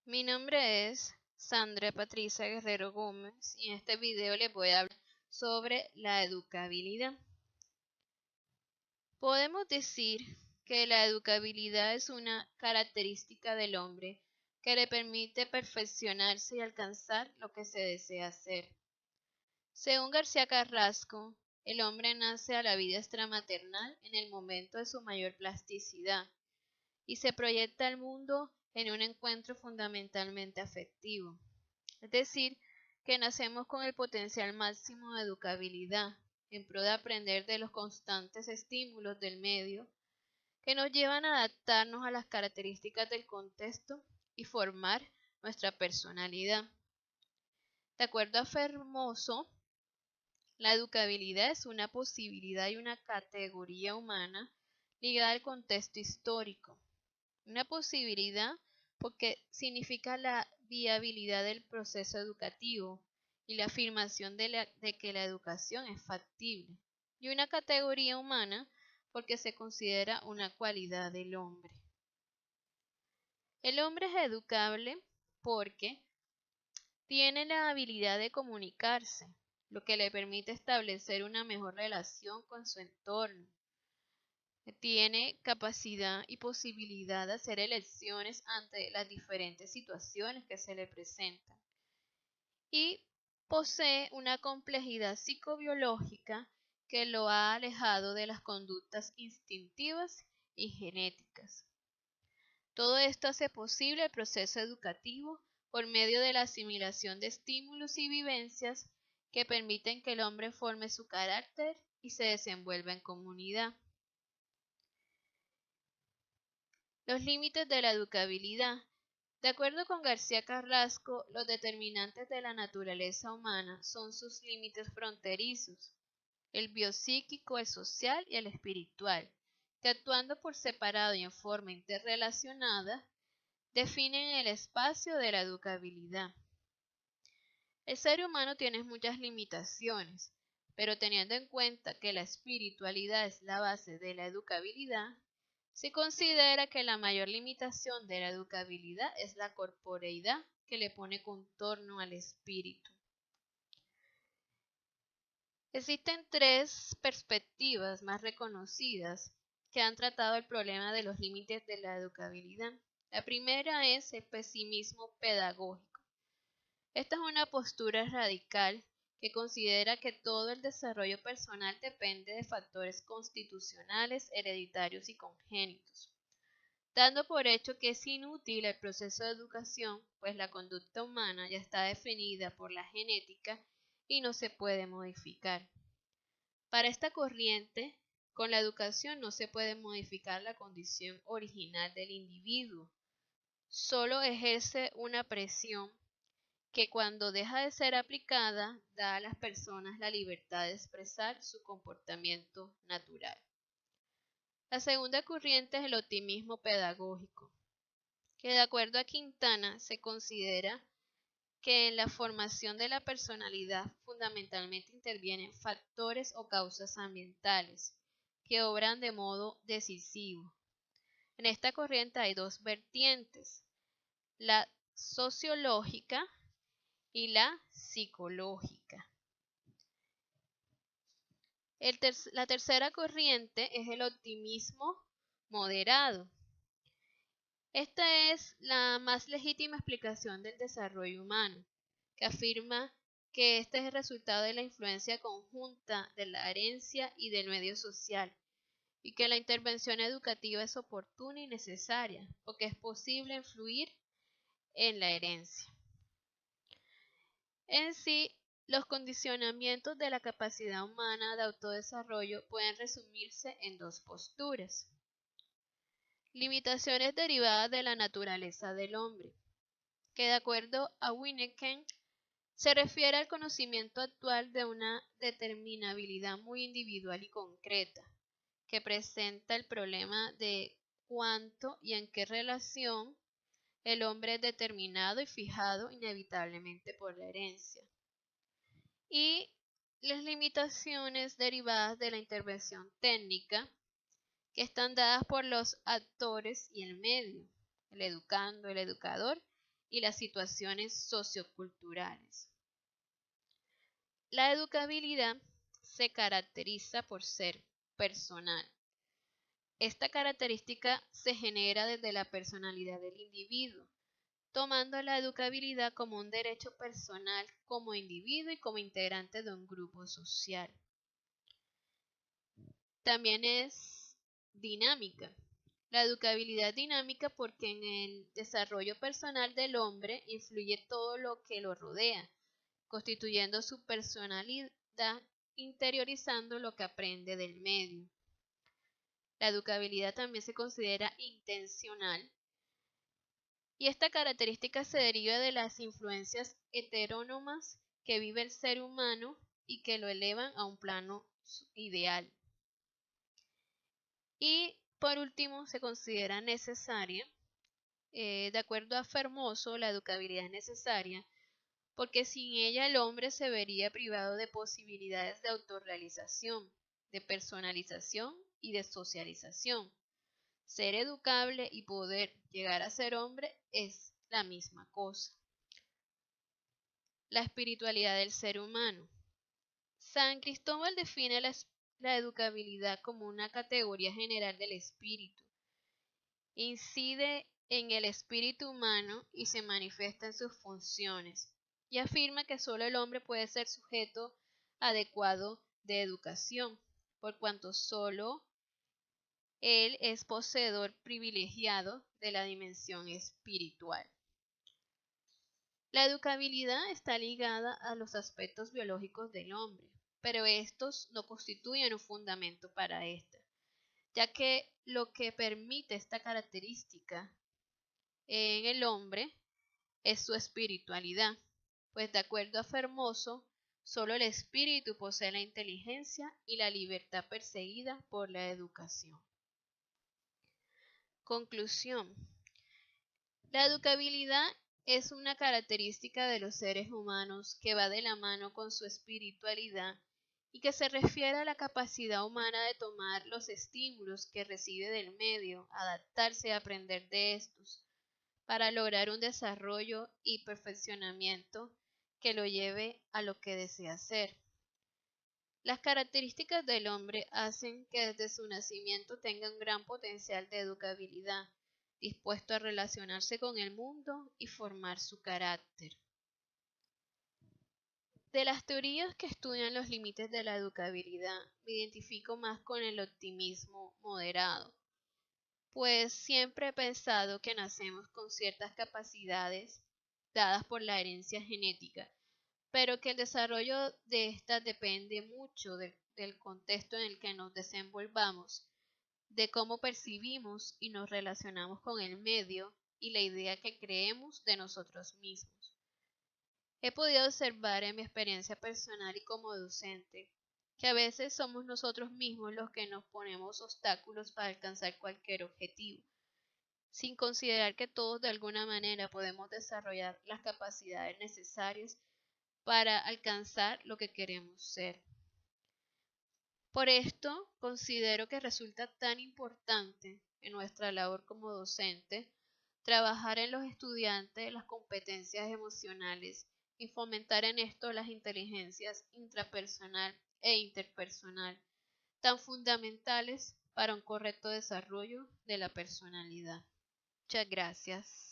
Mi nombre es Sandra Patricia Guerrero Gómez y en este video les voy a hablar sobre la educabilidad. Podemos decir que la educabilidad es una característica del hombre que le permite perfeccionarse y alcanzar lo que se desea hacer. Según García Carrasco, el hombre nace a la vida extramaternal en el momento de su mayor plasticidad y se proyecta al mundo en un encuentro fundamentalmente afectivo. Es decir, que nacemos con el potencial máximo de educabilidad, en pro de aprender de los constantes estímulos del medio, que nos llevan a adaptarnos a las características del contexto y formar nuestra personalidad. De acuerdo a Fermoso, la educabilidad es una posibilidad y una categoría humana ligada al contexto histórico. Una posibilidad porque significa la viabilidad del proceso educativo y la afirmación de que la educación es factible. Y una categoría humana porque se considera una cualidad del hombre. El hombre es educable porque tiene la habilidad de comunicarse, lo que le permite establecer una mejor relación con su entorno. Tiene capacidad y posibilidad de hacer elecciones ante las diferentes situaciones que se le presentan. Y posee una complejidad psicobiológica que lo ha alejado de las conductas instintivas y genéticas. Todo esto hace posible el proceso educativo por medio de la asimilación de estímulos y vivencias que permiten que el hombre forme su carácter y se desenvuelva en comunidad. Los límites de la educabilidad. De acuerdo con García Carrasco, los determinantes de la naturaleza humana son sus límites fronterizos, el biopsíquico, el social y el espiritual, que actuando por separado y en forma interrelacionada, definen el espacio de la educabilidad. El ser humano tiene muchas limitaciones, pero teniendo en cuenta que la espiritualidad es la base de la educabilidad, se considera que la mayor limitación de la educabilidad es la corporeidad que le pone contorno al espíritu. Existen tres perspectivas más reconocidas que han tratado el problema de los límites de la educabilidad. La primera es el pesimismo pedagógico. Esta es una postura radical que considera que todo el desarrollo personal depende de factores constitucionales, hereditarios y congénitos, dando por hecho que es inútil el proceso de educación, pues la conducta humana ya está definida por la genética y no se puede modificar. Para esta corriente, con la educación no se puede modificar la condición original del individuo, solo ejerce una presión que cuando deja de ser aplicada da a las personas la libertad de expresar su comportamiento natural. La segunda corriente es el optimismo pedagógico, que de acuerdo a Quintana se considera que en la formación de la personalidad fundamentalmente intervienen factores o causas ambientales que obran de modo decisivo. En esta corriente hay dos vertientes, la sociológica y la psicológica. La tercera corriente es el optimismo moderado. Esta es la más legítima explicación del desarrollo humano, que afirma que este es el resultado de la influencia conjunta de la herencia y del medio social, y que la intervención educativa es oportuna y necesaria, porque es posible influir en la herencia. En sí, los condicionamientos de la capacidad humana de autodesarrollo pueden resumirse en dos posturas. Limitaciones derivadas de la naturaleza del hombre, que de acuerdo a Winnicott se refiere al conocimiento actual de una determinabilidad muy individual y concreta, que presenta el problema de cuánto y en qué relación el hombre es determinado y fijado inevitablemente por la herencia. Y las limitaciones derivadas de la intervención técnica que están dadas por los actores y el medio, el educando, el educador y las situaciones socioculturales. La educabilidad se caracteriza por ser personal. Esta característica se genera desde la personalidad del individuo, tomando la educabilidad como un derecho personal como individuo y como integrante de un grupo social. También es dinámica. La educabilidad es dinámica porque en el desarrollo personal del hombre influye todo lo que lo rodea, constituyendo su personalidad, interiorizando lo que aprende del medio. La educabilidad también se considera intencional y esta característica se deriva de las influencias heterónomas que vive el ser humano y que lo elevan a un plano ideal. Y por último, se considera necesaria. De acuerdo a Fermoso, la educabilidad es necesaria porque sin ella el hombre se vería privado de posibilidades de autorrealización, de personalización y de socialización. Ser educable y poder llegar a ser hombre es la misma cosa. La espiritualidad del ser humano. San Cristóbal define la educabilidad como una categoría general del espíritu. Incide en el espíritu humano y se manifiesta en sus funciones, y afirma que solo el hombre puede ser sujeto adecuado de educación, por cuanto solo él es poseedor privilegiado de la dimensión espiritual. La educabilidad está ligada a los aspectos biológicos del hombre, pero estos no constituyen un fundamento para esta, ya que lo que permite esta característica en el hombre es su espiritualidad, pues de acuerdo a Fermoso, solo el espíritu posee la inteligencia y la libertad perseguida por la educación. Conclusión. La educabilidad es una característica de los seres humanos que va de la mano con su espiritualidad y que se refiere a la capacidad humana de tomar los estímulos que recibe del medio, adaptarse y aprender de estos, para lograr un desarrollo y perfeccionamiento que lo lleve a lo que desea ser. Las características del hombre hacen que desde su nacimiento tenga un gran potencial de educabilidad, dispuesto a relacionarse con el mundo y formar su carácter. De las teorías que estudian los límites de la educabilidad, me identifico más con el optimismo moderado, pues siempre he pensado que nacemos con ciertas capacidades dadas por la herencia genética, pero que el desarrollo de estas depende mucho del contexto en el que nos desenvolvamos, de cómo percibimos y nos relacionamos con el medio y la idea que creemos de nosotros mismos. He podido observar en mi experiencia personal y como docente que a veces somos nosotros mismos los que nos ponemos obstáculos para alcanzar cualquier objetivo, sin considerar que todos de alguna manera podemos desarrollar las capacidades necesarias para alcanzar lo que queremos ser. Por esto, considero que resulta tan importante en nuestra labor como docente trabajar en los estudiantes las competencias emocionales y fomentar en esto las inteligencias intrapersonal e interpersonal, tan fundamentales para un correcto desarrollo de la personalidad. Muchas gracias.